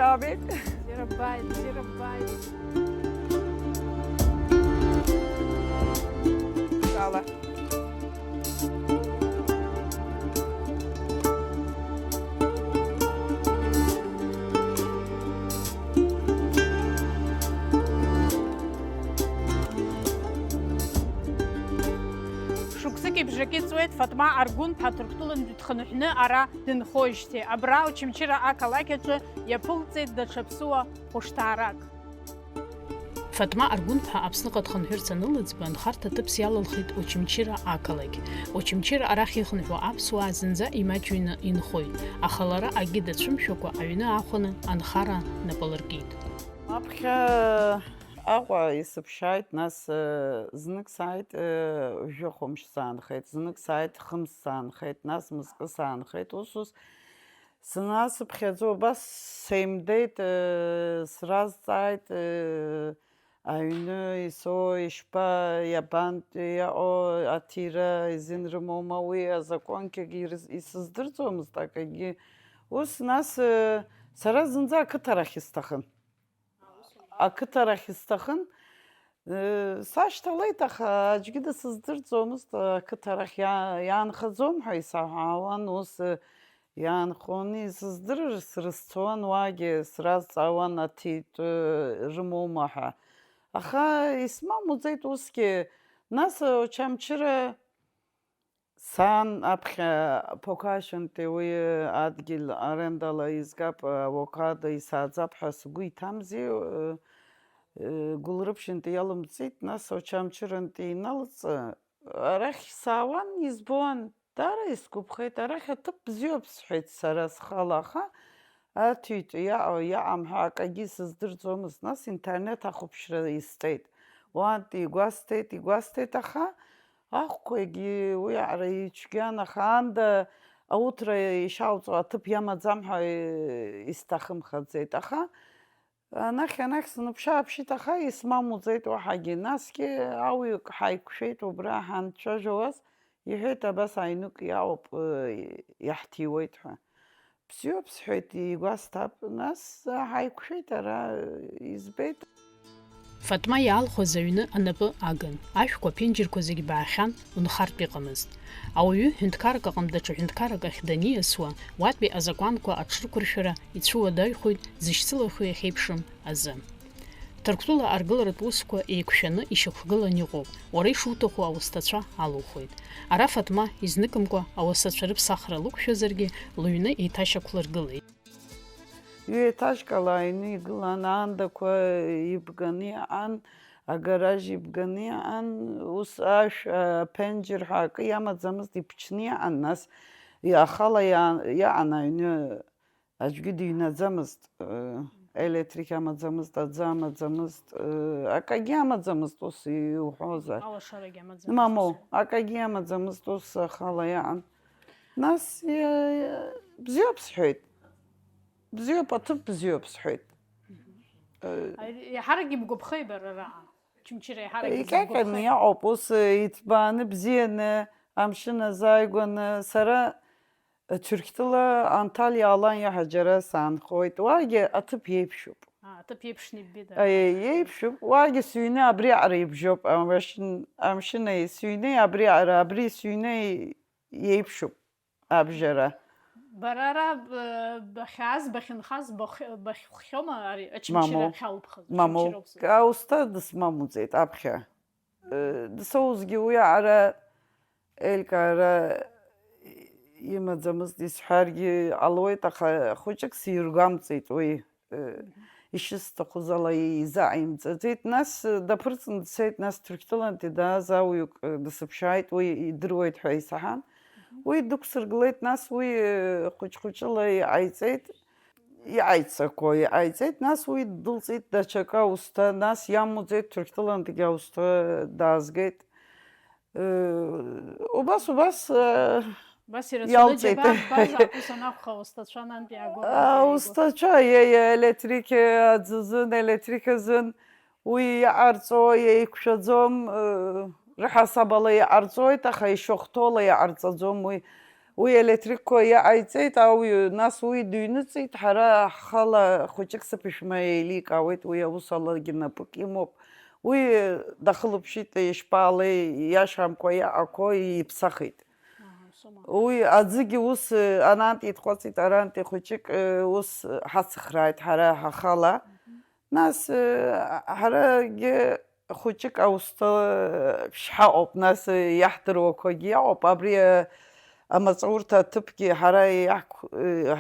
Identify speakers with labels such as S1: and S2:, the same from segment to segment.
S1: Amin.
S2: Zirabay.
S1: İnşallah.
S2: Шуксики бжаки цует Фатма Аргун патрктулын дутханухны ара дынхойшти. Абрау чимчира акалакече япулцит дачапсуа хуштарак. Фатма Аргун па апсныга тханхырцанылыцбан харта тыпс ялылхит очимчира акалак. Очимчира арахихнху апсуа зынза имачуйна инхой. Ахалара агида чумшоква аюна ахуна анхара напалыргит.
S1: Апха Aqwa isıpşayt nas zınık sayt joxomş sanxet zınık sayt xıms sanxet nas mızqı sanxet usuz sınas pxezo bas semdeyt sraz sayt ayını iso işpa yabant ya o atira izin rımomavi azakon ki giriz isızdırcomuz takagi us nas sara zınza akı tarah istaxın akı tarah istaxın saç talayt axa acgide sızdırcomuz da akı tarah yan xazom haysa havan us yan xoni sızdırır sırıstoğan vage sıraz avan atit rımomaha axa isma muzeyt us ki nasıl çamçıra San apxe pokaşente uy adgil arendala izgap avokado isadzap hasugui tamzi gulrupşente yalımzit nas oçamçırente inalts arach savan izboan dara iskupxet arach atıp ziyopsxet saras xalaxa atüt ya amha akagi sızdırcomuz nas internet axupşra istet wanti guastet axa Ахқуеги уи ара ичгьан аха аанда аутра ишауҵо аҭыԥ иамаӡам ҳәа исҭахымхаӡеит, аха анахь сныԥшааԥшит, аха исмамуӡеит уаҳагьы. Насгьы ауаҩык ҳаиқәшәеит убра ҳанцәажәауаз, иҳәеит абас аҩнык иаауп иаҳҭиуеит ҳәа. Бзиоуп сҳәеит, игәасҭап, нас ҳаиқәшәеит ара избеит.
S2: Фатма иаалхәаз аҩны анапы агын. Ашәқәа аԥенџьырқәа зегьы баахьан, лнхартә иҟамызт. Ауаҩы ҳәынҭқаррак аҟнытә даҽа ҳәынҭқаррак ахь даниасуа, уатәи азакәанқәа аҽрықәыршәара ицәуадаҩхоит зышьцылахо иахьеиԥшым азы. Ҭырқәтәыла аргыларатә усқәа еиқәшәаны ишьақәгыланы иҟоуп. Уара ишуҭаху ауасҭацәа алухоит. Ара Фатма изныкымкәа ауасацәа рыԥсахра лықәшәазаргьы, лыҩны еиҭашьақәлыргылеит.
S1: Ҩ-етажкала аҩны игылан, аандақәа ибганы иаан, агараж ибганы иаан, ус ашә аԥенџьыр ҳәа акы иамаӡамызт, иԥҽны иаан, нас ахала иаан аҩны аӡәгьы дыҩнаӡамызт, електрик амаӡамызт, аӡы амаӡамызт, акагьы амаӡамызт ус иуҳәозар.
S2: Алашарагьы амаӡамызт.
S1: Мамоу, акагьы амаӡамызт ус ахала иаан. Нас бзиоуп сҳәеит. Бзиоуп, аҭыԥ бзиоуп сҳәеит.
S2: Иаҳарак ибгәаԥхеит араҟа. Очамчыра иаҳарак
S1: Икьаҟьаны иаҟоуп, ус иҭбааны бзианы, амшын азааигәаны, сара Ҭырқьтәыла Анталиа Аланиа ҳаџьара саанхоит. Уаагьы аҭыԥ иеиԥшуп.
S2: Аҭыԥ еиԥшны иббеит.
S1: Иеиԥшуп, уаагьы сыҩны абриаҟара ибжьоуп, амшын сыҩны абриаҟара, абри сыҩны иеиԥшуп абжьара.
S2: Бара ара бахьааз, бахьынхаз, бахьхәхьома ари очамчыра хьалԥхаз?
S1: Мамоу, аусҭа дысмамуӡеит аԥхьа. Дсоузгьы уи аара еилкаара имаӡамызт исҳәаргьы ҟалоит, аха хәыҷык сиргәамҵит уи ишысҭахыз ала изааимҵаӡеит. Нас даԥырҵны дцеит, нас Ҭырқьтәылантәи дааз ауаҩык дысыԥшааит, уи идыруеит ҳәа исаҳан. Уи дықәсыргылеит, нас уи хәыҷ-хәыҷыла иааицақәо, нас уи дылҵит даҽакы аусҭа, нас иамуӡеит Ҭырқьтәылантәигьы аусҭа даазгеит. Убас иалҵит. Аусҭацәа електрик аӡызын, електрик азын, уи иаҟарҵо, еиқәшәаӡом, рҳасабала иҟарҵоит, аха ишьахәҭоула иҟарҵаӡом, уи Уи электрикқәа иааиҵеит, нас уи дыҩныҵит, ҳара ҳхала хәыҷык сыԥшәма еиликаауеит, уи аусалагьы напык имоуп. Уи дахылаԥшит ишԥаалеи, иашамкәа иаҟақәо иԥсахит. Уи аӡыгьы ус анантә итҟәацит, арантәи хәыҷык ус ҳацхрааит ҳара ҳахала. Нас ҳарагьы хәыҷык аусҭа ԥшь-ҳаҟоуп, нас иаҳдыруақәагьы иаҟоуп. Абри амаҵурҭа аҭыԥгьы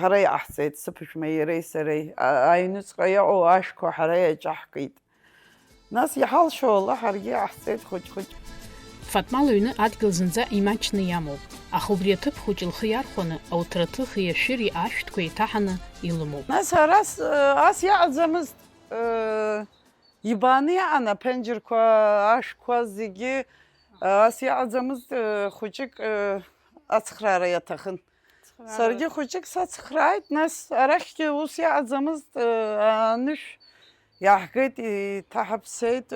S1: ҳара иаҳҵеит, сыԥшәма иареи сареи. Аҩныҵҟа иаҟоу ашәқәа ҳара иаҿаҳкит. Нас иҳалшо ала ҳаргьы иаҳҵеит хәыҷ-хәыҷ.
S2: Фатма лыҩны адгьыл зынӡа имаҷны иамоуп. Аха убри аҭыԥ хәыҷ лхы иархәаны ауҭраҭыхи ашәыри ашәҭқәа еиҭаҳаны илымоуп.
S1: Нас ас иаҟаӡамызт, ибааны иаҟан аԥенџьырқәа, ашәқәа зегьы, ас иаҟаӡамызт, хәыҷык ацхраара иаҭахын. Саргьы хәыҷык сацхрааит, нас арахьгьы ус иаҟаӡамызт, анышә иаҳгеит, иҭаҳаԥсеит,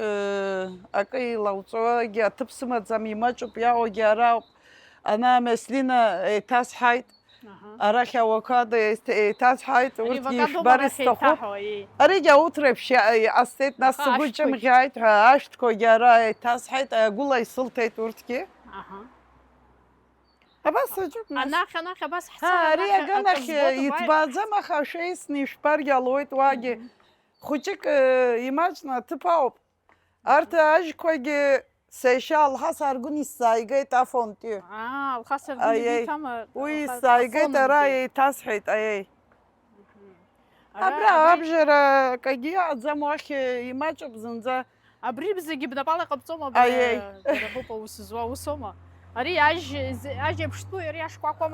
S1: акы илауҵауагьы аҭыԥ сымаӡам, имаҷуп, иаҟоугьы ара ауп. Ана амеслина еиҭасҳаит, арахь авокадо еиҭасҳаит, урҭгьы ишбар исҭахуп. Аригьы ауҭреиԥш иҟасҵеит, нас сгәы ҿымӷьааит ҳәа ашәҭқәагьы ара еиҭасҳаит, агәыла исылҭеит урҭгьы. Абас аҿуп.
S2: Анахь абас
S1: ари аганахь иҭбааӡам, аха шәеисны ишәбаргьы алуеит уаагьы. Хәыҷык имаҷны аҭыԥ ауп. Арҭ ажьқәагьы сеишьа Алхас Аргәын исзааигеит афондтәи.
S2: Алхас Аргәын
S1: уи исзааигеит, ара еиҭасҳәеит, аиеи. Абра абжара акагьы иаҟаӡам, уахь имаҷуп зынӡа.
S2: Абри зегьы бнапала иҟабҵома, бара аус зуа усома? Ари ажь еиԥштәу, ари ашкәакәа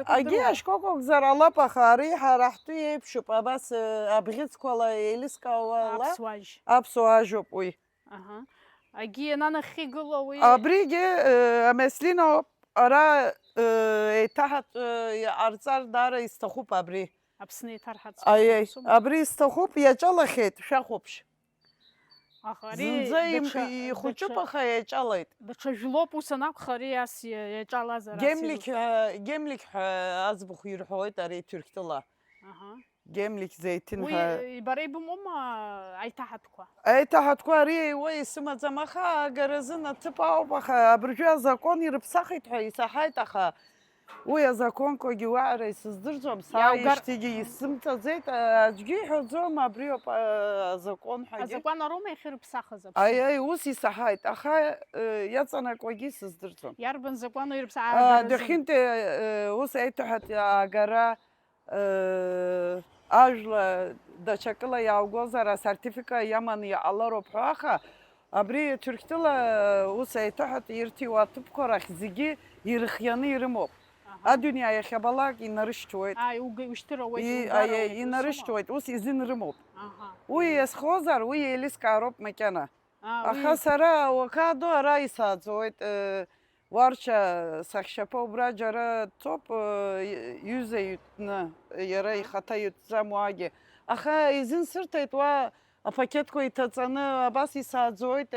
S1: агьи ашкәакәа акәзар алап, аха ари ҳара ҳтәы еиԥшуп, абас абӷьыцқәала еилыскаауа аԥсуа ажәоуп уи.
S2: Агьи ананахьы игылоу уи.
S1: Абригьы амеслина ауп, ара еиҭаҳатә иҟарҵар даара исҭахуп абри.
S2: Аԥсны еиҭарҳарц.
S1: Аиеи, абри исҭахуп, иаҿалахьеит шәахәаԥшь. Зынӡа ихәыҷуп, аха иаҿалеит.
S2: Даҽа жәлоуп ус анакәха, ари ас иаҿалазар.
S1: Гемлик ҳәа аӡбахә ирҳәоит ари Тырқьтәыла. Гемлик зеиҭин ҳәа.
S2: Бара ибымоума аиҭаҳатәқәа?
S1: Аиҭаҳатәқәа ари уи исымаӡам, аха агаразын аҭыԥ ауп, аха абыржәы азакон ирыԥсахит ҳәа исаҳаит, аха уи азаконқәагьы уаҟара исыздырӡом, сааижьҭеигьы исымҭаӡеит, аӡәгьы иҳәаӡом, абри ауп азакон ҳәагьы.
S2: Азакәан ароума иахьырԥсахыз аԥсы?
S1: Аиеи, ус исаҳаит, аха иаҵанакуагьы исыздырӡом.
S2: Иарбан закәану ирыԥсаа?
S1: Дахьынтәи ус аиҭаҳәатә агара ажәла даҽакыла иааугозар асертифика иаманы иҟалароуп ҳәа, аха абри Тырқьтәыла ус аиҭаҳәатә ирҭиуа аҭыԥқәа рахь зегьы ирхианы ирымоуп. Адунеи иахьабалак инарышьҭуеит. Инарышьҭуеит, ус изинрымоуп. Уи иазхозар, уи еилыскаароуп макьана. Аха сара авокадо ара исааӡоит, Варча сахьшьапы убра џьара цоуп, ҩыза иҩҭны, иара ихаҭа иҩҭӡам уаагьы. Аха изинсырҭеит уа апакетқәа иҭаҵаны, абас исааӡоит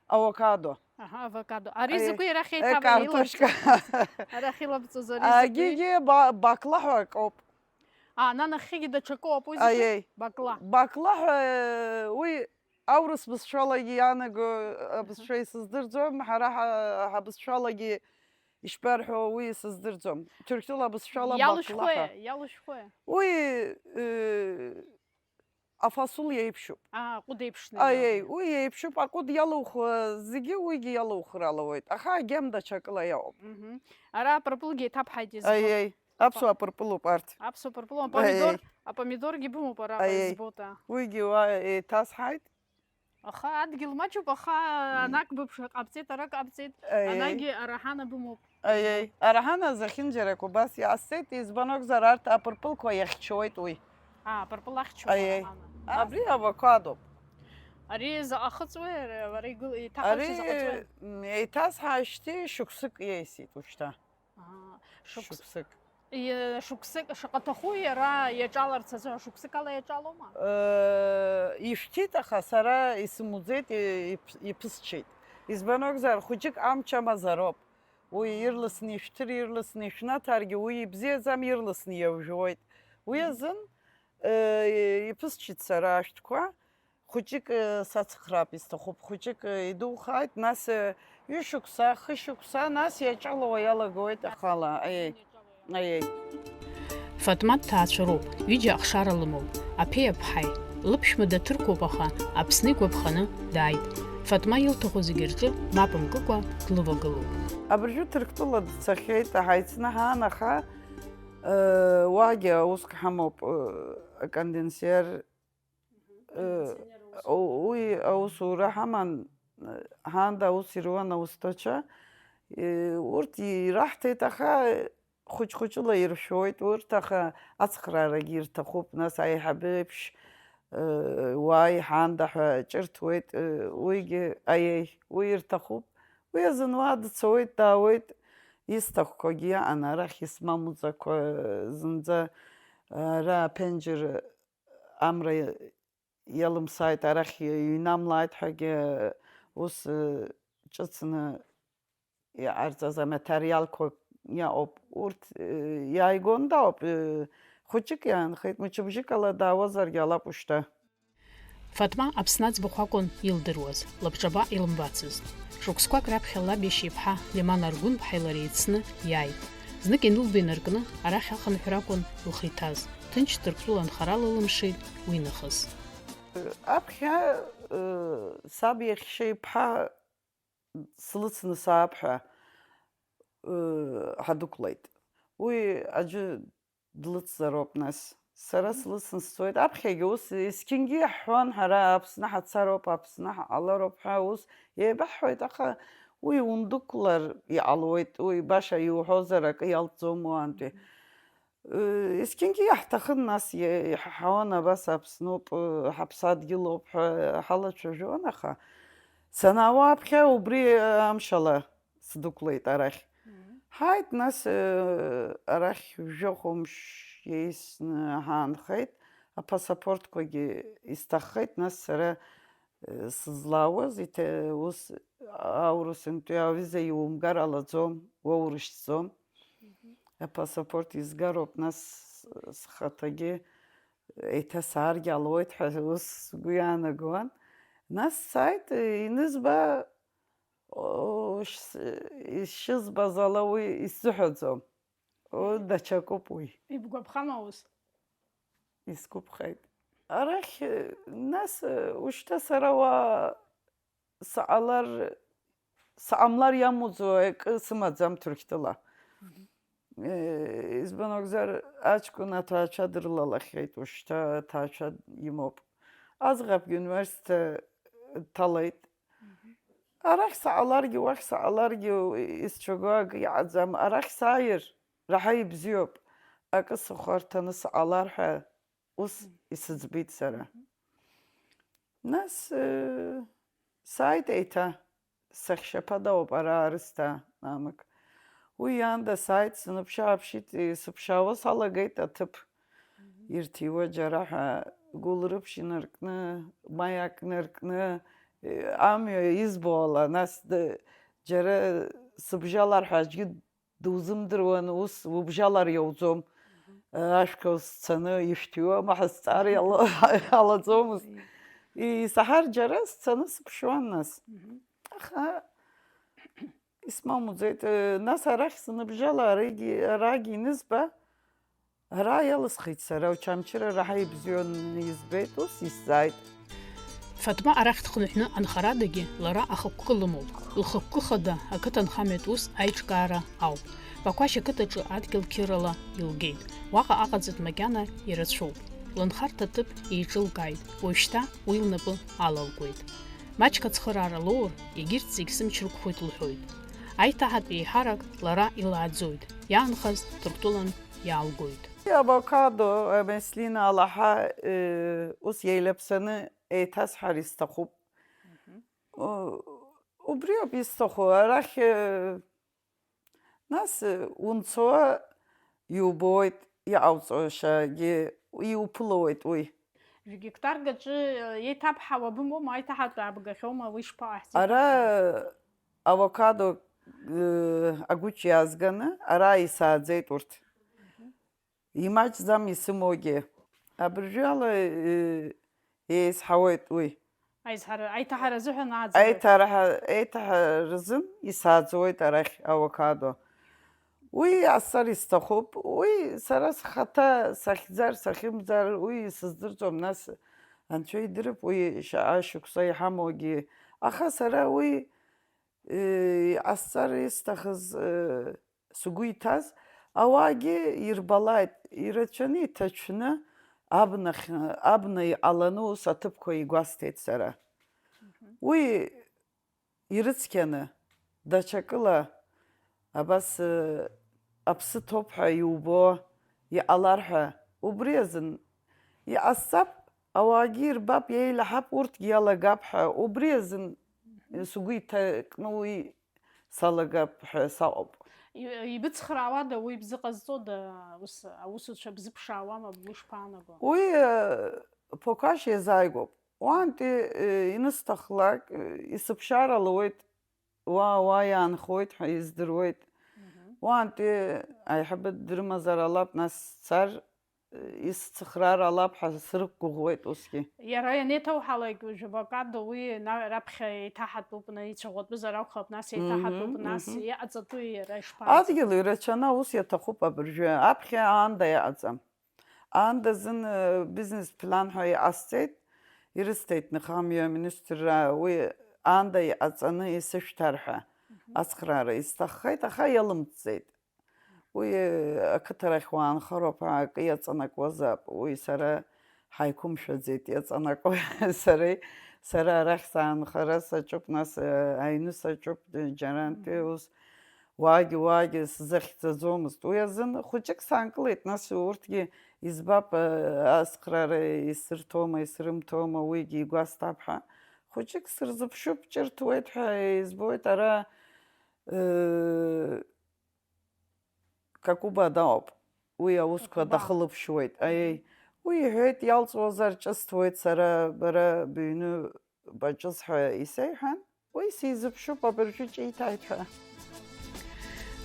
S1: авокадо.
S2: Авокадо. Ари закәи арахь
S1: картошка.
S2: Арахь илабҵоз ари.
S1: Агьигьы баклаҳәа акоуп.
S2: Нанахьгьы даҽакоуп уи закәи?
S1: Аиеи. Баклаҳәа уи аурыс бызшәалагьы иаанаго абызшәа исыздырӡом, ҳара ҳабызшәалагьы ишԥарҳәо уи исыздырӡом. Тырқьтәыла абызшәала баклаҳәа.
S2: Иалышәхуеи?
S1: Уи афасул иеиԥшуп.
S2: Аҟәыд еиԥшны.
S1: Аиеи, уи иеиԥшуп, аҟәыд иалухуа зегьы уигьы иалухыр алуеит, аха агьам даҽакыла иаауп.
S2: Ара апырпылгьы еиҭабҳаит избо.
S1: Аиеи, аԥсуа апырпылуп арҭ.
S2: Аԥсуа апырпылуп, апомидоргьы бымоуп араҟа избота.
S1: Уигьы уа еиҭасҳаит.
S2: Аха адгьыл маҷуп, аха анак ҟабҵеит, ара ҟабҵеит, анагьы араҳана бымоуп.
S1: Аиеи, араҳана захьынџьарак убас иҟасҵеит, избан акәзар арҭ апырпылқәа иахьчоит уи.
S2: Апырпыл ахьчоит араҳана.
S1: Абри авокадоуп.
S2: Ари заҟа хыҵуеи, ара иҭахалшьыз аҟыҵуеи?
S1: Еиҭасҳаашьҭи шықәсык иеисит уажәшьҭа. Шықәсык.
S2: Шықәсык шаҟа иара иаҿаларц азы шықәсык ала иаҿалома?
S1: Ишәҭит, аха сара исымуӡеит, иԥысҽеит. Избан акәзар, хәыҷык амч амазароуп. уи ирласны ишәҭыр, ирласны ишәнаҭаргьы, уи ибзиаӡам, ирласны иажәжәуеит. Уи азын иԥысчит сара ашәҭқәа, хәыҷык сацхраап исҭахуп, хәыҷык идухааит, нас ҩышықәса, хышықәса, нас иаҿалауа иалагоит ахала. Аиеи.
S2: Фатма дҭаацәароуп, ҩыџьа ахшара лымоуп, аԥеи аԥҳаи. Лыԥшәма даҭырқәоуп аха, Аԥсны игәаԥханы дааит. Фатма илҭаху зегьы рҿы мап мкыкәа длывагылоуп.
S1: Абыржәы Ҭырқәтәыла дцахьеит, ҳаицны ҳаан, аха уаагьы ауск ҳамоуп, аконденсер, уи аусура ҳаман, ҳаанда аус ируан аусҭацәа, урҭ ираҳҭеит, аха хәыҷ-хәыҷыла иршәоит, урҭ аха ацхраарагьы ирҭахуп, нас аиҳабеиԥш уааи ҳаанда ҳәа ҿырҭуеит, уигьы аиеи, уи ирҭахуп. Уи азын уа дцоит, даауеит, исҭахқәагьы иаан, арахь исмамуӡақәа зынӡа ара аԥенџьыр амра иалымсааит, арахь иҩнамлааит ҳәагьы ус ҿыцны иҟарҵаз аматериалқәа иаҟоуп, урҭ иааигон даауп, хәыҷык иаанхеит, мчыбжьыкала даауазаргьы ҟалап ушьҭа.
S2: Фатма Аԥсны аӡбахә акәын илдыруаз, лабҿаба илымбацызт. Шықәсқәак раԥхьа лаб иашьеиԥҳа Леман Аргәынԥҳаи лареи еицны иааит. Знык инылба инаркны, арахь ахынҳәра акәын лхы иҭаз. Ҭынч Ҭырқәтәыла анхара лылымшеит уи нахыс.
S1: Аԥхьа саб иахьшьеиԥҳа слыцны саап ҳәа ҳадәықәлеит. Уи аӡәы длыцзароуп нас. Сара слыцны сцоит. Аԥхьагьы ус есқьынгьы иаҳҳәон, ҳара Аԥсны ҳацароуп, Аԥсны ҳҟалароуп ҳәа ус еибаҳҳәоит, аха уи ундәықәлар иҟалоит, уи баша иуҳәозар акы иалҵӡом уаантәи. Есқьынгьы иаҳҭахын, нас иҳаҳауан абас Аԥсноуп, ҳаԥсадгьылоуп ҳәа ҳалацәажәон, аха санаауа аԥхьа убри амшала сдәықәлеит арахь. Ҳааит, нас арахь жәохәымш иеисны ҳаанхеит, апасапортқәагьы исҭаххеит, нас сара сызлаауаз, ус аурысынтәи авиза иумгар ҟалаӡом, уаурышьҭӡом, апасапорт изгароуп, нас схаҭагьы еиҭа сааргьы ҟалоит ҳәа ус сгәы иаанагон. Нас сааит, инызба ишызбаз ала уи исзыҳәаӡом. Даҽакуп уи.
S2: Ибгәаԥхама ус?
S1: Исгәаԥхеит. Арахь, нас ушьҭа сара уа сҟамлар иамуӡо акы сымаӡам Ҭырқәтәыла. Избан акәзар, аҷкәын аҭаацәа дрылалахьеит, ушьҭа аҭаацәа имоуп. Аӡӷабгьы университет дҭалеит. Арахь сҟаларгьы, уахь сҟаларгьы исцәаго акы иаҟаӡам. Арахь сааир, раҳа ибзиоуп, акы сыхәарҭаны сҟалар ҳәа ус исыӡбеит сара. Нас сааит еиҭа, сахьшьаԥа дауп ара Арысҭаа наамак. Уи иаанда сааит, сныԥшааԥшит, сыԥшаауа салагеит аҭыԥ ирҭиуа џьара ҳәа, гәылрыԥшь инаркны, маиак наркны, амҩа избо ала, нас џьара сыбжьалар ҳәа аӡәгьы дузымдыруан, ус убжьалар иауӡом. Ашәқәа сцаны ишәҭиуа маҳазҵаар ҟалаӡомызт. Исаҳар џьара сцаны сыԥшуан нас. Аха исмамуӡеит. Нас арахь саныбжьала, арагьы инызба, ара иалысхит сара, учамчыра раҳа ибзион избеит, ус исзааит.
S2: Фатма арахь дхынҳәны анхарадагьы лара ахықәкы лымоуп. Лхықәкы хада ақыҭанхамҩатә ус аиҿкаара ауп. Бақәашь ақыҭаҿы адгьыл қьырала илгеит. Уаҟа аҟаӡатә макьана ирацәоуп. Лынхарҭа ҭыԥ еиҿылкааит. Уажәшьҭа уи лнапы алалкуеит. Маҷк ацхыраара лоур, егьырҭ зегь сымч рықәхоит лҳәоит. Аиҭаҳатәи еиҳарак лара илааӡоит. Иаанхаз Ҭырқәтәылан иаалгоит.
S1: Авокадо, амеслина, алаҳа ус еилаԥсаны еиҭасҳәар исҭахуп. Убриоуп исҭаху, арахь нас унцауа иубоит, иҟауҵошагьы иуԥылауеит уи.
S2: Гектаргаҿы еиҭаԥҳауа бымоума, аиҭаҳатәи аабгахьоума, уи шԥаҟаҳҵеит?
S1: Ара авокадо агәыҷ иаазганы, ара исааӡеит урҭ. Имаҷӡам исымоугьы. Абыржәыала еизҳауеит уи.
S2: Аиҭаҳара азыҳәан ааӡара.
S1: Аиҭаҳаразын исааӡоит арахь авокадо. Уи ҟасҵар исҭахуп, уи сара схаҭа сахьӡар, сахьымӡар, уи сыздырӡом, нас Анцәа идырып, уи ашықәса иҳамоугьы. Аха сара уи ҟасҵар исҭахыз сгәы иҭаз, ауаагьы ирбалааит, ирацәаны иҭацәны абна иҟаланы ус аҭыԥқәа игәасҭеит сара. Уи ирыцқьаны, даҽакыла абас аԥсы ҭоуп ҳәа иубо, иҟалар ҳәа, убри азын иҟасҵап, ауаагьы ирбап, иеилаҳап, урҭгьы иалагап ҳәа, убри азын сгәы иҭакны уи салагап ҳәа саҟоуп.
S2: Ибыцхраауада, уи бзы ҟазҵода, аусуцәа бзыԥшаауама, бышԥаанаго?
S1: Уи покаш иазааигәоуп. Уантәи инысҭахлак исыԥшаар луеит, уа иаанхоит ҳәа издыруеит. Уантәи аиҳабы дрымазар алап, нас сцар исцхраар алап ҳәа срықәгәыӷуеит усгьы.
S2: Иара ианеиҭауҳалак авокадо уи раԥхьа еиҭаҳатәуп, ицәаӷәатәызар акәхап, нас еиҭаҳатәуп, нас иҟаҵатәу иара ишԥаанаго?
S1: Адгьыл ирацәаны аус иаҭахуп абыржәы, аԥхьа аанда иҟаҵам. Аанда азын бизнес план ҳәа иҟасҵеит, ирысҭеит нхамҩа аминистрра, уи аанда иҟаҵаны исышәҭар ҳәа ацхраара исҭаххеит, аха иалымҵӡеит. Уи ақыҭарахь уаанхароуп ҳәа акы иаҵанакуазаап, уи сара ҳаиқәымшәаӡеит иаҵанакуа сара арахь саанхара саҿуп, нас аҩны саҿуп, џьарантәи ус уаагьы сзахьӡаӡомызт. Уи азын хәыҷык саанкылеит, нас урҭгьы избап ацхраара исырҭома, исрымҭома, уигьы игәасҭап ҳәа. Хәыҷык сырзыԥшуп, ҿырҭуеит ҳәа избоит, ара Какуба дауп, уи аусқәа дахылаԥшуеит. Уи иҳәеит, иалҵуазар ҿысҭуеит сара бара быҩны баҿыз ҳәа исеиҳәан, уи сизыԥшуп абыржәы ҿиҭааит ҳәа.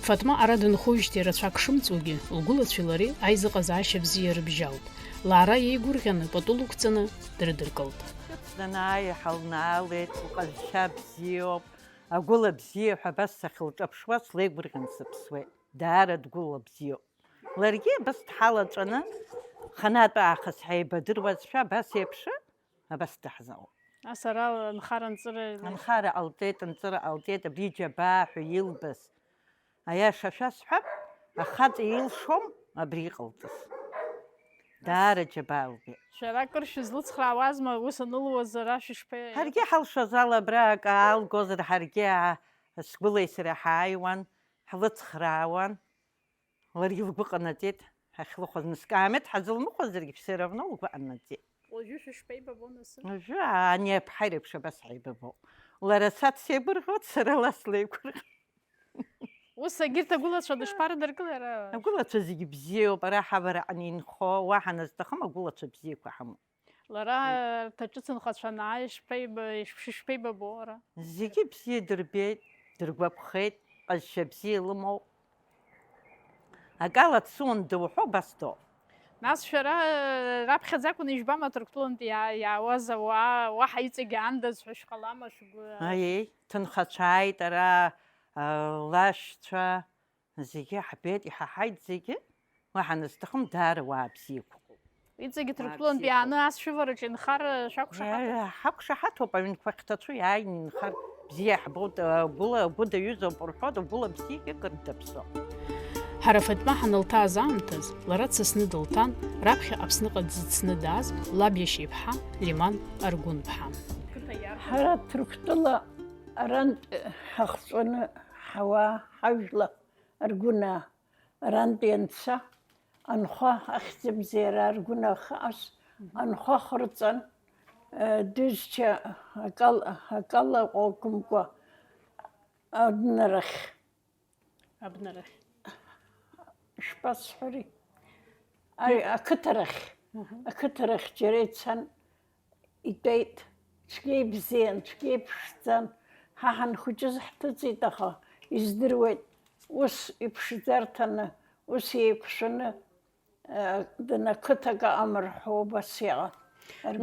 S2: Фатма ара дынхоижьҭеи рацәак шымҵуагьы, лгәылацәеи лареи аизыҟазаашьа бзиа рыбжьалт. Лара иеигәырӷьаны пату лықәҵаны дрыдыркылт.
S3: Данааи ҳалнаалеит, лҟазшьа бзиоуп, агәыла бзиа ҳәа абас сахьылҿаԥшуа слеигәырӷьан сыԥсуеит. Даара дгәыла бзиоуп. Ларгьы абас дҳалаҵәаны, ханатә аахыс ҳаибадыруазшәа абас еиԥшы, абас даҳзаауп.
S2: Нас ара нхара-нҵыра
S3: Анхара ҟалҵеит, анҵыра ҟалҵеит, абри џьабаа ҳәа илбаз. Аиаша шәасҳәап, ахаҵа илшом абри иҟалҵаз. Даара џьабаа лбеит.
S2: шәара акыр шәызлыцхраауазма, ус анылуазар ашәышԥеи?
S3: Ҳаргьы ҳалшаз ала абра ак аалгозар, ҳаргьы сгәылеи сареи ҳааиуан, ҳлыцхраауан. Ларгьы лгәы ҟанаҵеит, ҳахьлыхәаз наскаамеҭ ҳазылмыхәазаргьы все равно лгәы ҟанаҵеит.
S2: Уажәы шәышԥеибабо нас?
S3: Уажәы ани аԥҳа реиԥш абас ҳаибабоуп. Лара са дсеигәырӷьоит, сара ала слеигәырӷьоит.
S2: Ус егьырҭ агәылацәа дышԥарыдыркылеи ара?
S3: Агәылацәа зегьы бзиоуп, ара ҳавараҟны инхо, уаҳа назҭахым агәылацәа бзиақәа ҳамоуп.
S2: Лара рҭаҿыц нхацәа анааи шәышԥеибабо ара?
S3: Зегьы бзиа дырбеит, дыргәаԥхеит, ҟазшьа бзиа лымоуп. Акала дсуан дыуҳәо абас доуп.
S2: Нас шәара раԥхьаӡакәын ижәбама Ҭырқәтәылантәи иаауаз уаҳа иҵегьы аандаз ҳәа шәҟалама шәгәы?
S3: Аиеи, ҭынхацәааит, ара лашьцәа зегьы ҳбеит, иҳаҳаит зегьы, уаҳа назҭахым даара уаа бзиақәа.
S2: Иҵегьы Ҭырқәтәылантәи иааны ас шәывараҿы инхар шәақәшаҳаҭуп?
S3: Ҳақәшаҳаҭуп, аҩнқәа хьҭацәы иааин инхар бзиа ҳбоит, агәы даҩызоуп рҳәоит, агәыла бзиак икыр даԥсоуп.
S2: Ҳара Фатма ҳанылҭааз аамҭаз, лара дсасны дылҭан, раԥхьа Аԥсныҟа дзыцны дааз лаб иашьеиԥҳа Лиман Аргәын-ԥҳа.
S4: Ҳара Ҭырқәтәыла арантә ҳахҵәаны ҳауаа, ҳажәла Аргәынаа арантәи анца, анхәа ахьӡыбзиара Аргәына хаас, анхәа хырҵан, дызча акала ҟәыкымкәа абнарахь.
S2: Абнарахь.
S4: Шԥасҳәари? Ақыҭарахь џьара ицан, итәеит, цәгьа ибзиан, цәгьа иԥшӡан, ҳа ҳанхәыҷыз ҳҭыҵит, аха издыруеит, ус иԥшӡарҭаны, ус еиқәшәаны дана қыҭак амырҳәо убас иҟан.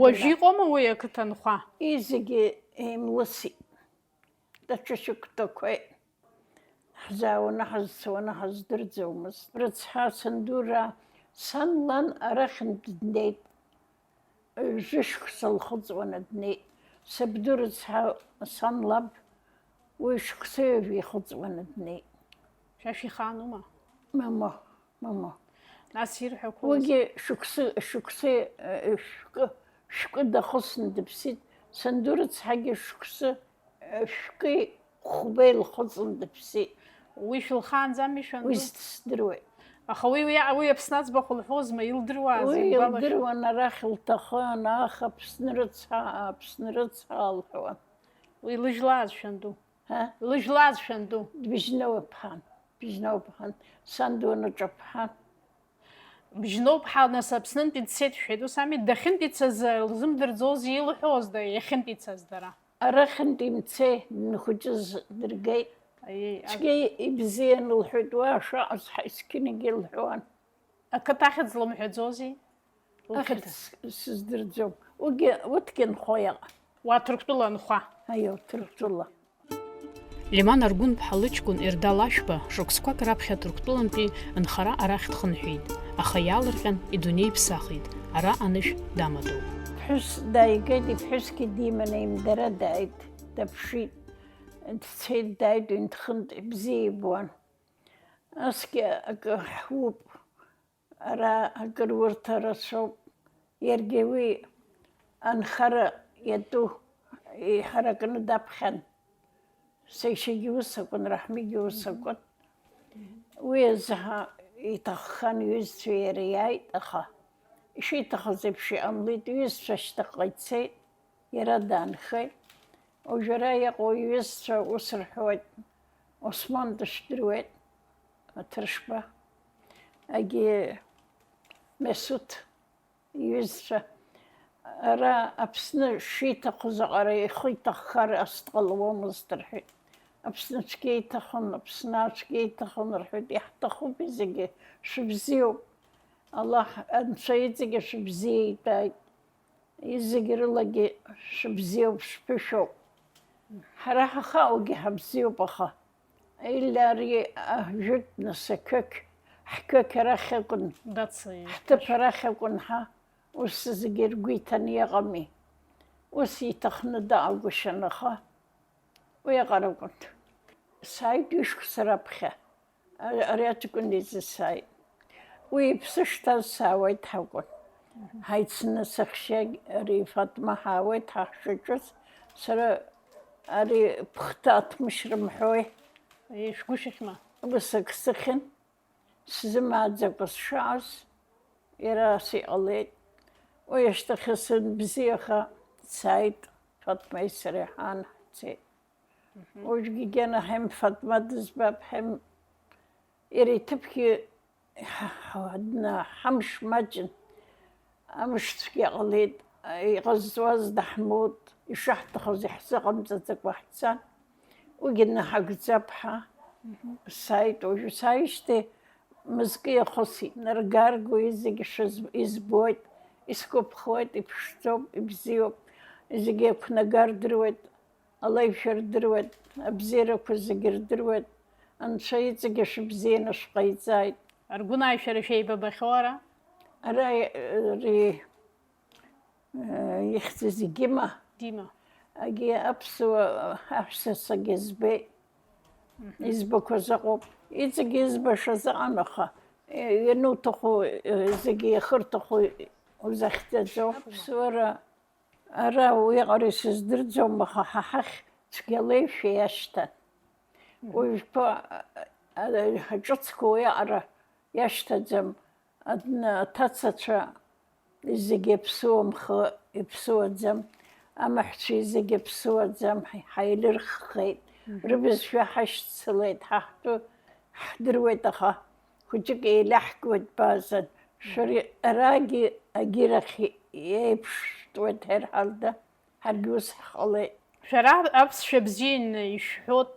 S2: Уажәы иҟоума уи ақыҭа анхәа?
S4: Зегьы еимлысит. Даҽа шьықәтәақәеи ҳзаауаны ҳазцауаны ҳаздырӡомызт. Рыцҳа сандура сан лан арахьынтә днеит. Жышықәса лхыҵуаны днеит. Сабду рыцҳа сан лаб уи шықәсаҩ ихыҵуаны днеит.
S2: Шәа шәихаанума?
S4: Мама.
S2: Нас ирҳәақәоз.
S4: Уигьы шәкы дахысны дыԥсит. Санду рыцҳагьы шәкы хәбеи лхыҵны дыԥсит.
S2: Уи шәылхаанӡами
S4: Уи
S2: шәанду?
S4: здыруеит.
S2: Аха уи Аԥсны аӡбахә лҳәозма, илдыруаз?
S4: Уи илдыруан, арахь лҭахын, аха Аԥсны рыцҳа лҳәуан.
S2: Уи лыжәлааз шәанду?
S4: Ҳа?
S2: Лыжәлааз шәанду?
S4: Бжьноуԥҳан. Санду анаҿаԥҳан.
S2: Бжьноуԥҳа нас Аԥснынтәи дцеит шәҳәеит, ус ами, дахьынтәицаз лзымдырӡози илҳәозда, иахьынтәицаз дара?
S4: Арахьынтә имцеи дынхәыҷыз дыргеит. Цәгьа ибзианы лҳәеит, уа шаҟаз ҳаисқьынагьы лҳәуан.
S2: Ақыҭа ахьӡ лымҳәаӡози?
S4: Ахьӡ сыздырӡом. Уигьы нхәа иҟан.
S2: Уа Ҭырқәтәыла анхәа.
S4: Аио, Ҭырқәтәыла.
S2: Лиман Аргәынԥҳа лыҷкәын Ердал Ашәба шықәсқәак раԥхьа Ҭырқәтәылантәи нхара арахь дхынҳәит, аха иаалырҟьан идунеиԥсахит, ара анышә дамадоуп.
S4: Ԥҳәыс дааигеит, иԥҳәысгьы диманы имдара дааит, даԥшит, дцеит, дааит, дхынт, бзиа ибуан. Асгьы акы ҳуп, ара акыр урҭ рацәоуп, иаргьы уи анхара иатәу иҳаракны даԥхьан. Сеишьагьы ус акәын, Раҳмигьы ус акәын. Уи азы иҭаххан иҩызцәа иара иааит, аха ишиҭахыз еиԥш иҟамлеит, иҩызцәа ашьҭахьҟа ицеит, иара даанхеит. Уажә ара иҟоу иҩызцәа ус рҳәоит, Осман дышдыруеит, Ҭыршба, агьи Месуҭ иҩызцәа. Ара Аԥсны шиҭахыз аҟара ихы иҭаххар ас дҟалауамызт рҳәеит. Аԥсны цәгьа иҭахын, Аԥсны цәгьа иҭахын рҳәеит, иаҳҭахуп зегьы, шәыбзиоуп. Аллаҳ Анцәа иҵегьы шәыбзиа итәааит. Изегьы рылагьы шәыбзиоуп, шәԥышәоуп. Ҳара ҳахааугьы ҳабзиоуп, аха illa ари ажәытәныс ақык, ҳқык арахь акәын, ҳҭыԥ арахь акәын ҳа, ус зегьы ргәы иҭаны иҟами. Ус иҭахны дааугәышьан, аха уи аҟара акәын. Сааит ҩышықәса раԥхьа, ари аҷкәын изы сааит. Уи иԥсы шҭаз саауеит ҳакәын. Ҳаицны сахьшьагь ари Фатма ҳаауеит ҳахьшаҿыз, сара ари ԥхҭа аҭмышьра мҳәои.
S2: Шәгәышьахьма?
S4: Ус ак сыхьын, сзымааӡакәа сшааз, иара ас иҟалеит. Уи ашьҭахьы санбзиаха сааит, Фатмеи сареи ҳаан ҳцеит. Уажәгьы гьана ҳем Фатма дызбап, ҳем иара иҭыԥгьы ҳамш маҷын. Амшцәгьа ҟалеит, иҟазҵуаз Даҳмуд, ишаҳҭахыз иҳзыҟамҵаӡакәа ҳцан. Уигьы наҳагӡап ҳа. Сааит, уажәы сааижьҭеи мызкы иахысит, наргарго зегьы избоит, исгәаԥхоит, иԥшӡоуп, ибзиоуп, зегьы еиқәнага рдыруеит, алеишәа рдыруеит, абзиарақәа зегьы рдыруеит, Анцәа иҵегьы шәыбзианы шәҟаиҵааит.
S2: Аргәынааишәара шәеибабахьоу ара?
S4: Ара ихьӡыз Дима. Агьи аԥсуа аҳәсасагьы збеит. Избақәаз аҟоуп. Иҵегьы избаша заҟан, аха иануҭаху зегьы иахырҭаху узахьӡаӡо. Аԥсуара ара уиаҟара исыздырӡом, аха ҳа ҳахь цәгьа алеишәа иашьҭан. Уажәқәа ҳҿыцқәа уиаҟара иашьҭаӡам. Аҭацацәа зегьы иԥсуамхы иԥсуаӡам, амаҳәцәа зегьы иԥсуаӡам, ҳаилырххеит. Рыбызшәа ҳашьцылеит, ҳаҳтәы ҳдыруеит, аха хәыҷык еилаҳкуеит баазан. Шәара арагьы агьирахь еиԥштәуеит ҳерҳалда, ҳаргьы ус ҳҟалеит.
S2: Шәара аԥсшәа бзианы ишәҳәоит,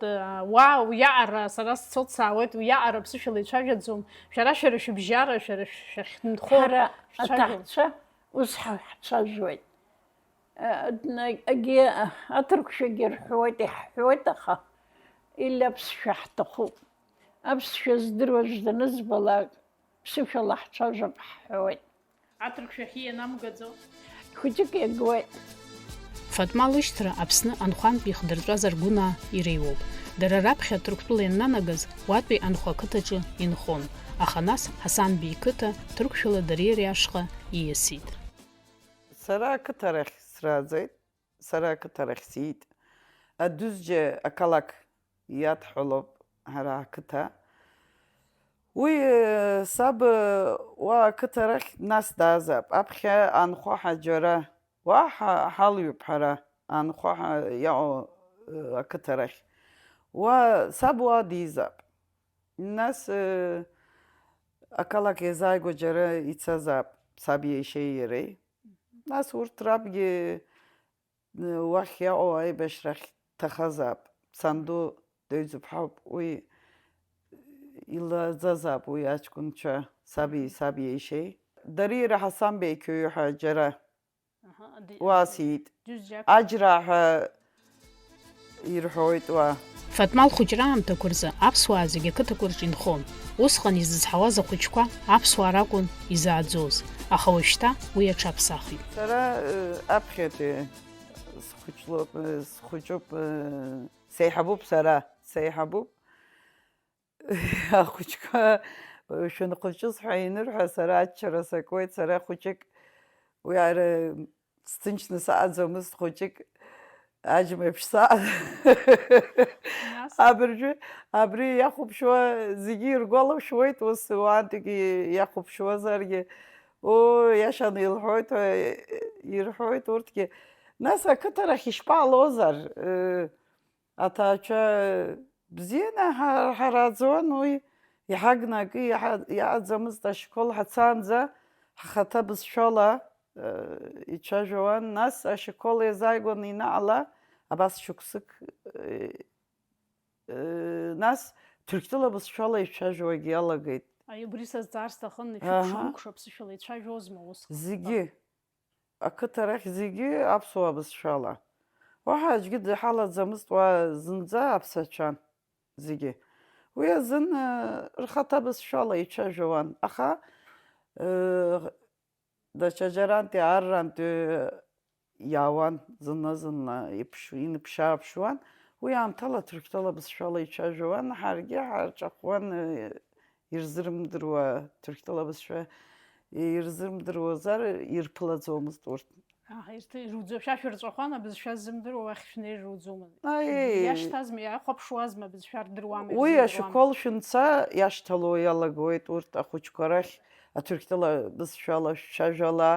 S2: уиаҟара, сара сцоит саауеит, уиаҟара аԥсышәала ицәажәаӡом. Шәара шәыбжьара, шәара шәахьынхо
S4: ҳара аҭаҳцәа ус ҳцәажәоит. Агьы аҭырқәшәагьы рҳәоит, иҳәҳәоит, аха или аԥсшәа ҳҭахуп. Аԥсшәа здыруаз данызбалак, ԥсышәала ҳцәажәап ҳҳәоит.
S2: Аҭырқәшәа ахьы ианамгаӡо.
S4: Хәыҷык иагуеит.
S2: Фатма лышьҭра Аԥсны анхәантәи ихдырҵәаз аргәынаа иреиуоуп. Дара раԥхьа Ҭырқәтәыла ианнанагаз уатәи анхәа ақыҭаҿы инхон, аха нас Ҳасанбеи иқыҭа ҭырқәшәала дареи ашҟа ииасит.
S1: Сара ақыҭарахь срааӡеит, сара ақыҭарахь сиит. Адәызџьа ақалақь иадҳәалоуп ҳара ақыҭа. Уи саб уа ақыҭарахь нас даазаап. Аԥхьа анхәа ҳаџьара уа ҳалҩуп ҳара анхәа иаҟоу ақыҭарахь. Саб уа дизаап. Нас ақалақь иазааигәа џьара ицазаап саб иашьеи иареи. Нас урҭ рабгьы уахь иаҟоу аибашьрахь дҭахазаап. Санду дыҩӡыԥҳауп, уи илаӡазаап уи аҷкәынцәа саб иашьеи. Дарира Ҳасанбеи қьоҩы ҳәа џьара уа сиит. Аџьра ҳәа ирҳәоит уа.
S2: Фатма лхәыҷра аамҭақәа рзы аԥсуаа зегьы ақыҭақәа рҿы инхон. Усҟан изызҳауаз ахәыҷқәа аԥсуаа ракәын изааӡоз, аха уажәшьҭа уи аҽаԥсахит.
S1: Сара аԥхьатәи схәыҷуп, сеиҳабуп сара, сеиҳабуп. Ахәыҷқәа шәынхәыҷыз ҳәа инырҳәа сара аччара сакуеит, сара хәыҷык уи ара сҭынчны саҟаӡамызт, хәыҷык аџьма еиԥш абри иахәаԥшуа зегьы иргәалашәоит, ус уаантәигьы иахәаԥшуазаргьы иашаны ирҳәоит урҭгьы. Нас ақыҭарахь ишԥаҟалозар, аҭаацәа бзианы ҳараӡуан, уи иҳагны акы иаҟаӡамызт, ашкол ҳацаанӡа ҳхаҭа бызшәала ицәажәауан. Нас ашкол иазааигәан инаҟала абас шықәсык, нас Ҭырқәтәыла бызшәала ицәажәауагьы иалагеит.
S2: Убри сазҵаар сҭахын, шәықәшәмықәшәа аԥсышәала ицәажәозма усҟан?
S1: Зегьы, ақыҭарахь зегьы аԥсуа бызшәала. Уаҳа аӡәгьы диҳалаӡамызт, уа зынӡа аԥсацәан зегьы. Уи азын рхаҭа бызшәала ицәажәауан, аха даҽаџьарантәи аррантәи иаауан зынла-зынла иныԥшааԥшуан. Уи аамҭала Ҭырқәтәыла бызшәала ицәажәауан, ҳаргьы ҳарҿахуан ирзырмдыруа Ҭырқәтәыла бызшәа ирзырмдыруазар ирԥылаӡомызт урҭ.
S2: Шәа шәырҵәахуан абызшәа ззымдыруа уахь шәнеир руӡомызт.
S1: Аи,
S2: Иашьҭазма, иахәаԥшуазма абызшәа рдыруама?
S1: уи ашкол шәынца иашьҭало иалагоит урҭ ахәыҷқәа рахь аҭырқәтәыла бызшәала шәцәажәала,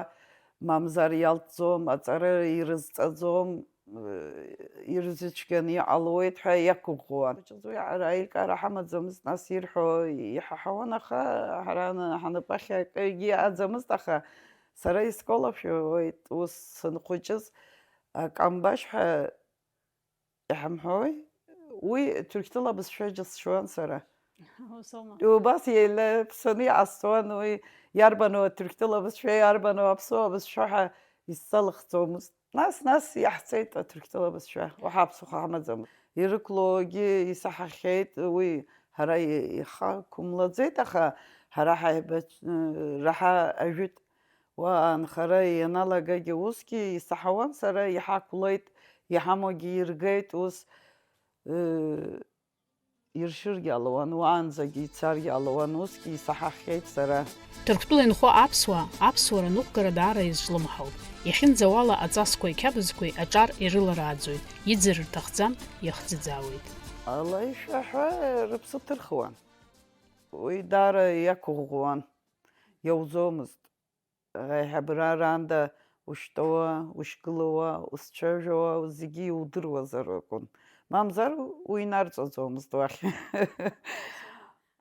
S1: мамзар иалҵӡом, аҵара ирызҵаӡом, ирзыцәгьаны иҟалоит ҳәа иақәыӷәӷәауан. Уи аилкаара ҳамаӡамызт, нас ирҳәо иҳаҳауан, аха ҳара ҳнапахь акгьы иааӡамызт, аха сара исгәалашәоит ус санхәыҷыз Камбашь ҳәа иҳамҳәои, уи Ҭырқәтәыла бызшәа џьысшьуан сара. Убас еилаԥсаны иҟасҵауан, уи иарбану Ҭырқәтәыла бызшәа, иарбану аԥсуа бызшәа ҳәа изҵалахӡомызт. Нас иаҳцеит Ҭырқәтәыла бызшәа, уаҳа аԥсуа ҳамаӡамызт. Ирықәлогьы исаҳахьеит, уи ҳара ихақәымлаӡеит, аха ҳара раҳа ажәит. Анхара ианалагагьы усгьы исаҳауан, сара иҳақәлеит, иҳамоугьы иргеит, ус иршьыргьы алуан, уаанӡагьы ицаргьы алуан, усгьы исаҳахьеит сара.
S2: Ҭырқәтәыла инхо аԥсуара ныҟәгара даара изҿлымҳауп. Иахьынӡауала аҵасқәеи қьабзқәеи аҿар ирыларааӡоит, иӡыр рҭахӡам, иахӡыӡаауеит.
S1: Ала ишәаҳәа рыԥсы ҭырхуан. Уи даара иақәыӷәӷәауан, иауӡомызт. Аиҳабыра раанда ушьтәауа, ушьгылауа, узцәажәауа, зегьы иудыруазар акәын. Мамзар уи инарҵаӡомызт уахь.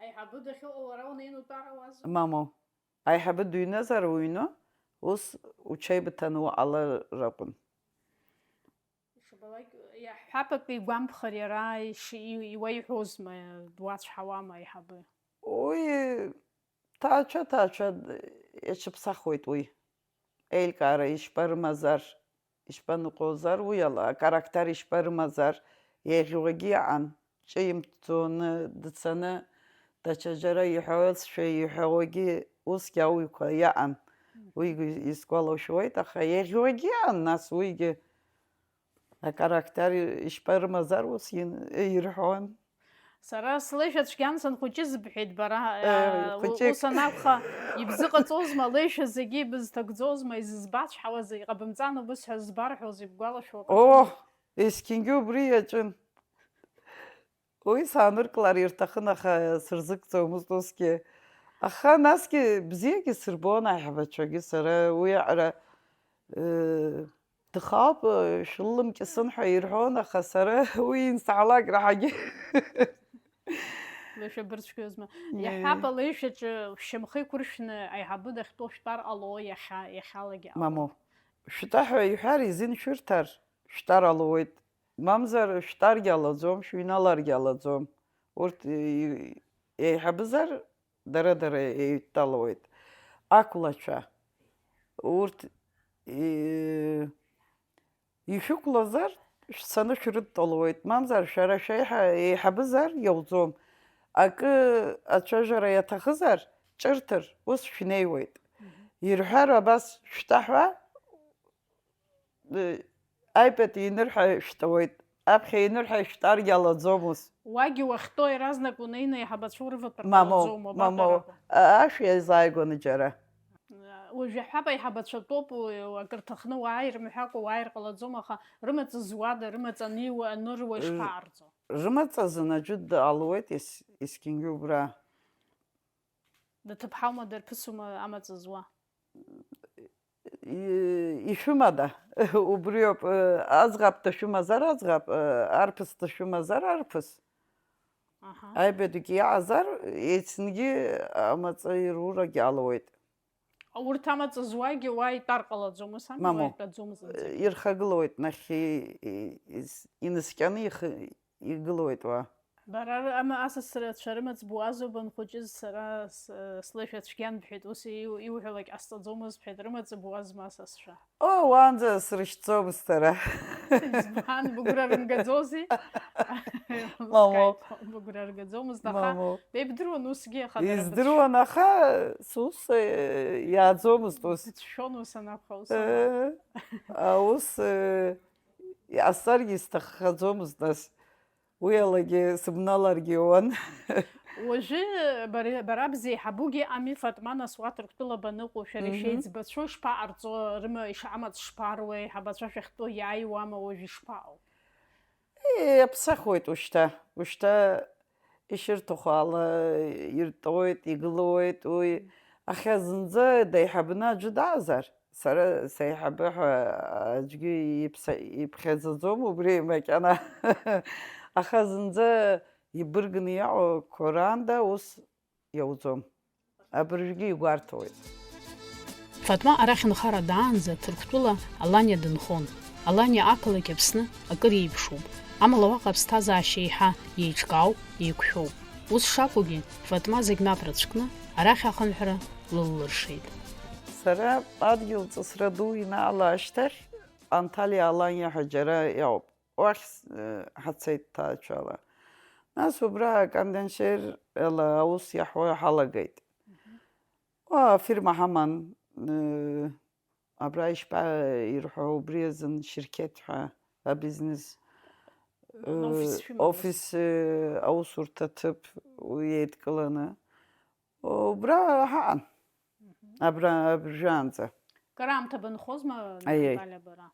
S2: Аиҳабы дахьыҟоу уара унеины утәарауаз?
S1: Мамоу, аиҳабы дыҩназар уҩны, ус учеибыҭаны уҟалар акәын.
S2: Иаҳәапак игәамԥхар иара иуеиҳәозма, дуацәҳауама аиҳабы?
S1: Уи ҭаацәа иаҽыԥсахуеит уи. Еилкаара ишԥарымазар, ишԥаныҟәозар, уи ала акарактер ишԥарымазар, еиӷьуагьы иаҟан, ҿимҭӡоны, дцаны, даҽаџьара иҳәозшәа иҳәауагьы усгьы ауаҩқәа иаҟан. Уигьы исгәалашәоит, аха еиӷьуагьы иаҟан, нас уигьы акарактер ишԥарымазар ус ирҳәон.
S2: Сара слеишәа цәгьан санхәыҷыз бҳәеит бара,
S1: хәыҷык.
S2: ус анакәха ибзыҟаҵозма, алеишәа зегьы ибызҭагӡозма, изызбацәҳауазеи, иҟабымҵан убысҳәа збарҳәозеи, бгәалашәо?
S1: Есқьынгьы убри иаҿын. Уи саанырклар ирҭахын, аха сырзыгӡомызт усгьы. Аха насгьы бзиагьы сырбон аиҳабацәагьы сара, уи аҟара дхауп, шәылымкьысын ҳәа ирҳәон, аха сара уи инсаалак раҳагьы
S2: Леишәа бырцәгьозма. Иаҳәап алеишәаҿы шьамхы иқәыршәны аиҳабы дахьтәоу шәтәар ҟало иахьалагьы?
S1: мамоу, шәтәа ҳәа иҳәар изин шәырҭар, шәтәар алоуеит. Мамзар шәтәаргьы алаӡом, шәыҩналаргьы алаӡом. Урҭ еиҳабызар, дара еидтәалауеит. Ақәлацәа, урҭ ишәықәлазар, шәцаны шәрыдтәалауеит. Мамзар шәара шәеиҳа еиҳабызар, иауӡом. Акы ацәажәара иаҭахызар, ҿырҭыр, ус шәнеиуеит. Ирҳәар абас шәтәа, аипат инырҳәа шәтәауеит. Аԥхьа инырҳәа шәтәаргьы алаӡом ус.
S2: Уагьы уахьтәоу иаразнак унеины аиҳабацәа урыватәар
S1: Мамоу,
S2: ҟалаӡоума?
S1: ашә иазааигәаны џьара.
S2: Уажә иаҳәап аиҳабацәа тәоуп, акыр ҭахны уааир мҳәакәа уааир ҟалаӡом, аха рымаҵ зуада, рымаҵ аныруа ишԥаарҵо?
S1: Рымаҵазын аӡәы алуеит есқьынгьы убра.
S2: Daҭыԥҳаума, дарԥысума амаҵ зуа?
S1: Ишәымада, убриоуп, аӡӷаб дашәымазар аӡӷаб, арԥыс дашәымазар арԥыс. Аибадагьы иаҟазар, еицынгьы амаҵ ирурагьы алуеит.
S2: Урҭ амаҵ зуагьы уа итәар ҟалаӡом, ус ами?
S1: Мамоу,
S2: Уа итәаӡом зынӡа.
S1: ирхагылоуеит, нахь инаскьаны игылоуит уа.
S2: Бара асасцәа рымаҵ буазоуп анхәыҷыз, сара слеишәа цәгьан бҳәеит, ус иуҳәалак ҟасҵаӡомызт бҳәеит, рымаҵ буазма асасцәа?
S1: Уаанӡа срышьҭӡомызт сара.
S2: Избан, быгәра рымгаӡози?
S1: Мамоу.
S2: Быгәра ргаӡомызт, аха
S1: Мамоу.
S2: беибдыруан усгьы, аха
S1: Издыруан, аха сус иааӡомызт ус.
S2: быцәшәон ус анакәха, ус.
S1: Ус иҟасҵаргьы исҭаххаӡомызт нас. Уи алагьы сыбналаргьы уан.
S2: Уажәы бара бзеиҳабугьы ами, Фатма, нас уа Ҭырқәтәыла баныҟоу, шәара ишеиҵбацәоу ишԥаҟарҵо, амаҵ шԥаруа, аиҳабацәа шәахьтәоу иааиуама, уажә ишԥаҟоу?
S1: Иаԥсахуеит ушьҭа ишырҭаху ала иртәоит, игылоит, уи. Аха зынӡа даиҳабны аӡәы даазар, сара саиҳабы ҳәа аӡәгьы иԥхьаӡаӡом убри макьана. Аха зынӡа ибыргны иаҟоу Қоранда ус иауӡом. Абыржәгьы игәарҭоит.
S2: Фатма арахь нхара даанӡа Ҭырқәтәыла Аланиа дынхон. Аланиа ақалақь Аԥсны акыр еиԥшуп. Амала уаҟа аԥсҭазаашьа еиҳа иеиҿкаауп, еиқәшәоуп. Ус шакәугьы, Фатма зегь мап рыцәкны арахь ахынҳәра лыллыршеит.
S1: Сара адгьыл ҵысра ду инаала ашьҭахь, Анталиа Аланиа ҳәа џьара иауп. Уахь ҳацеит ҭаацәала. Нас убра аканденшер ала аус иаҳуа ҳалагеит. Афирма ҳаман, абра ишԥаирҳәо, убри азын шьырқьеҭ ҳәа, абизнес офис аусурҭа ҭыԥ уи еидкыланы. Убра ҳаҟан, абыржәаанӡа.
S2: Караамҭа бынхозма Анталиа бара?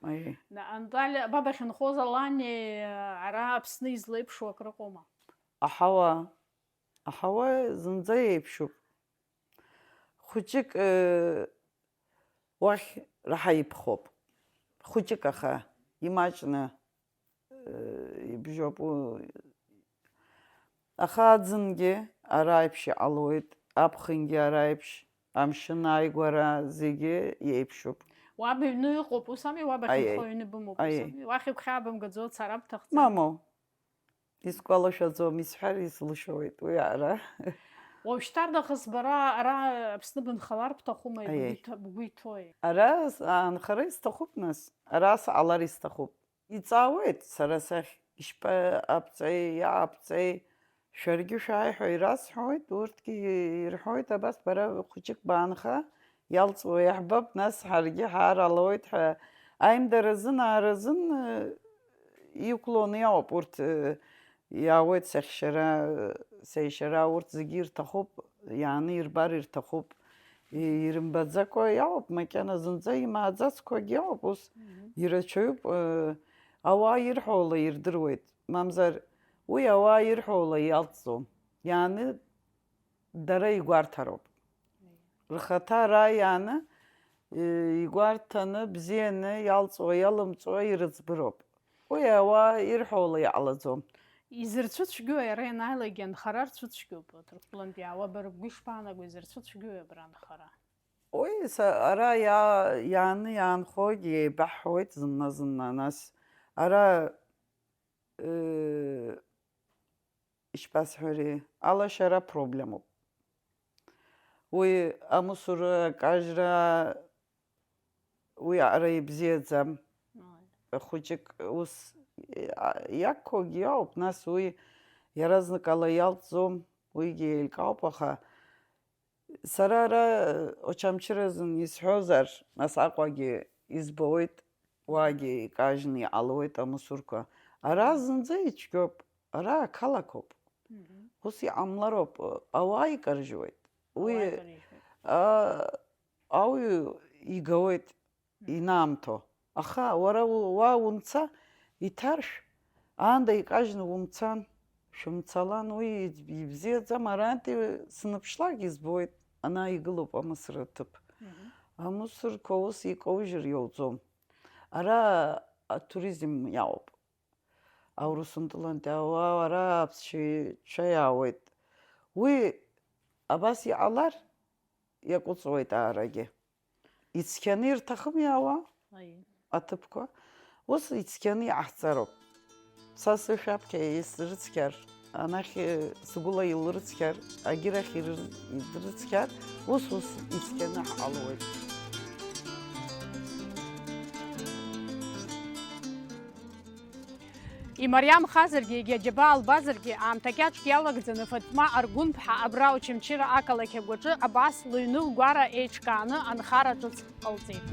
S2: Анталиа ба бахьынхоз Аланиа ара Аԥсны излеиԥшу акрыҟоума?
S1: Аҳауа зынӡа еиԥшуп. Хәыҷык уахь раҳа иԥхоуп. Хәыҷык аха имаҷны ибжьоуп. Аха аӡынгьы ара аиԥш иҟалоит, аԥхынгьы ара аиԥш, амшын ааигәара зегьы иеиԥшуп.
S2: Уаб иҩны ыҟоуп, ус ами, уаб ахьынхо аҩны бымоуп, ус
S1: Аиеи.
S2: ами. Уахь игәхьаа бымгаӡо цара бҭахӡам.
S1: Мамоу, исгәалашәаӡом, исҳәар ислышоит, уи ара.
S2: Уажәшьҭа нахыс бара ара Аԥсны бынхалар бҭахума,
S1: Аиеи.
S2: бгәы иҭои?
S1: Ара аанхара исҭахуп нас, ара сҟалар исҭахуп. Иҵаауеит сара сахь, ишԥаҟабҵеи, иаабҵеи, шәаргьы шәааиҳәа ирасҳәоит, урҭгьы ирҳәоит, абас бара хәыҷык баанха, иалҵуа иаҳбап, нас ҳаргьы ҳааралоит ҳәа. Аимдаразын, ааразын иқәлоны иауп урҭ иаауеит сахьшьара, сеишьара, урҭ зегьы ирҭахуп, иааны ирбар ирҭахуп. Ирымбаӡакәа иауп, макьана зынӡа имааӡацкәагьы иауп, ус ирацәаҩуп, ауаа ирҳәола ирдыруеит, мамзар уи ауаа ирҳәола иалҵӡом, иааны дара игәарҭароуп. Рхаҭа ара иааны игәарҭаны, бзианы иалҵуа, иалымҵуа ирыӡбыроуп. Уи ауаа ирҳәола иҟалаӡом.
S2: Изырцәыцәгьои ара ианааилагьы анхара рцәыцәгьоуп, Ҭырқәтәылантәи иаауа бара бгәы ишԥаанаго, изырцәыцәгьои абра анхара?
S1: Уи ара иааны иаанхогьы еибаҳҳәоит зынна-зынна, нас ара ишԥасҳәари, алашара проблемоуп. Уи амусура, акажьра, уи ара ибзиаӡам. Хәыҷык ус иагқәоугьы иауп, нас уи иаразнакала иалҵӡом, уигьы еилкаауп, аха сара ара очамчыразын исҳәозар, нас Аҟәагьы избауеит, уаагьы икажьны иҟалауеит амусурқәа. Ара зынӡа ицәгьоуп, ара ақалақьоуп. Ус иҟамлароуп, ауаа икаржьуеит. Уи ауаҩы игауеит инаамҭо. Аха уара уа умца, иҭаршә, аанда иҟажьны умцан, шәымцалан, уи ибзиаӡам, арантәи сныԥшлак избоит, ана игылоуп амысыр аҭыԥ. Амусорқәа ус икоужьыр иауӡом. Ара атуризм иауп. Аурысунтәылантәи ауаа ара аԥсшьаҩцәа иаауеит. Уи абас иҟалар иаҟәыҵуеит аарагьы. Ицқьаны ирҭахым иаауа аҭыԥқәа, ус ицқьаны иҟаҳҵароуп. Са сышәаԥхьа исрыцқьар, анахь сгәыла илрыцқьар, агьирахь идрыцқьар, ус ицқьаны ҳҟалоит.
S2: Имариамхазаргьы, егьаџьаба албазаргьы, аамҭа кьаҿк иалагӡаны Фатма Аргәынԥҳа абра Очамчыра ақалақь агәаҿы абас лыҩны лгәара еиҿкааны анхара ҿыц ҟалҵеит.